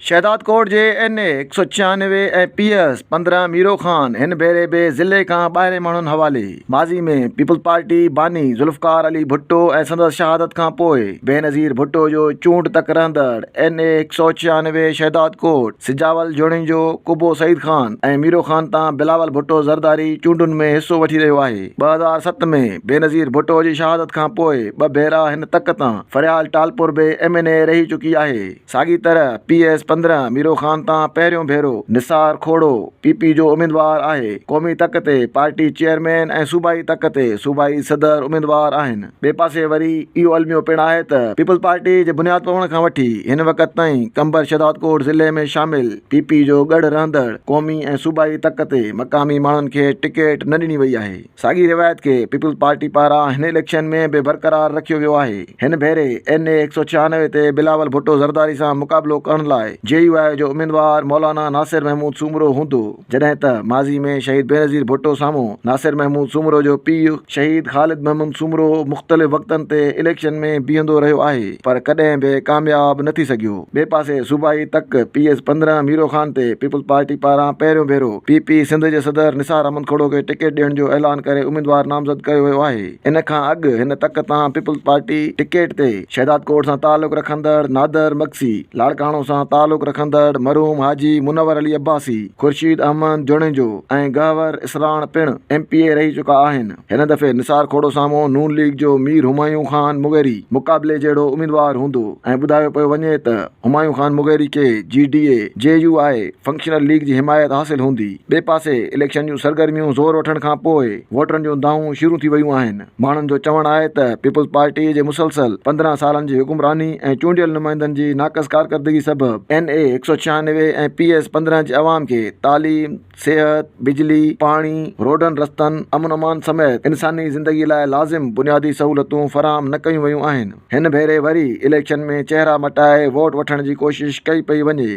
शहदाद कोट जे NA 196 ऐं PS 15 Miro Khan हिन भेरे बि ज़िले खां ॿाहिरें माण्हुनि हवाले। माज़ी में पीपल्स पार्टी बानी ज़ुल्फ़कार अली भुट्टो ऐं संदसि शहादत खां पोइ बेनज़ीर भुट्टो जो चूंड तक रहंदड़ NA 196 शहदाद कोट सिजावल जोड़िन जो कुबो सईद ख़ान ऐं मीरो ख़ान तां बिलावल भुट्टो ज़रदारी चूंडुनि में हिसो वठी रहियो आहे। 2007 में बेनज़ीर भुट्टो जी शहादत खां पोइ ॿ भेरा हिन तक तां फरियाल टालपुर बि MNA रही चुकी आहे। साॻी तरह PS 15 मीरो ख़ान तां पहिरियों भेरो निसार खोड़ो PP जो उम्मीदवार आहे। क़ौमी तक ते पार्टी चेयरमैन ऐं सूबाई तक ते सूबाई सदर उम्मीदवार आहिनि। ॿिए पासे वरी इहो अलमियो पिणु आहे त पीपल्स पार्टी जे बुनियाद पवण खां वठी हिन वक़्त ताईं कंबर शहदाद कोट ज़िले में शामिल PP जो गढ़ रहंदड़ क़ौमी ऐं सूबाई तक ते मक़ामी माण्हुनि खे टिकट न ॾिनी वई आहे। साॻी रिवायत खे पीपल्स पार्टी पारां हिन इलेक्शन में बि बरक़रार रखियो वियो आहे। हिन भेरे NA 196 ते बिलावल भुट्टो ज़रदारी सां मुक़ाबिलो करण लाइ JUI जो उम्मीदवार मौलाना नासिर महमूद सूमरो हूंदो, जॾहिं त माज़ी में शहीद बेनज़ीर भुट्टो साम्हूं नासिर महमूद सूमरो जो पीउ शहीद ख़ालिद महमूद सूमरो मुख़्तलिफ़ वक़्तनि ते इलेक्शन में बीहंदो रहियो आहे, पर कॾहिं बि कामयाब न थी सघियो। ॿिए पासे सूबाई तक PS 15 मीरो ख़ान ते पीपल्स पार्टी पारां पहिरियों भेरो PP सिंध जे सदर निसार अहमद खोड़ो खे टिकट ॾियण जो ऐलान करे उम्मीदवार नामज़द कयो वियो आहे। इन खां अॻु हिन तक तां पीपल्स पार्टी टिकट ते शहदाद कोट सां तालुक़ रखंदड़ नादर मक्सी, लाड़काणो सां तालुक़ रखंदड़ मरहूम हाजी मुनवर अली अब्बासी, खुर्शीद अहमद जोड़ेजो ऐं गहवर इसराण पिणु MPA रही चुका आहिनि। हिन दफ़े निसार खोड़ो साम्हूं नून लीग जो मीर हुमायूं ख़ान मुगेरी मुक़ाबले जहिड़ो उम्मीदवार हूंदो ऐं ॿुधायो पियो वञे त हुमायूं ख़ान मुगेरी खे GDA JUI फंक्शनल लीग जी हिमायत हासिल हूंदी। ॿिए पासे इलेक्शन जूं सरगर्मियूं ज़ोर वठण खां पोइ वोटरनि जूं दाऊं शुरू थी वयूं आहिनि। माण्हुनि जो चवणु आहे त पीपल्स पार्टी जे मुसलसल 15 सालनि जी हुकुमरानी ऐं चूंडियल नुमाइंदनि जी नाक़स कारकर्दगी सबबि NA 196 ऐं PS 15 जे अवाम खे तालीम, सेहत, बिजली, पाणी, रोडनि रस्तनि, अमन अमान समेत इंसानी ज़िंदगी लाइ लाज़िम बुनियादी सहूलतूं फराहम न कयूं वयूं आहिनि। हिन भेरे वरी इलेक्शन में चहिरा मटाए वोट वठण जी कोशिश कई पई वञे।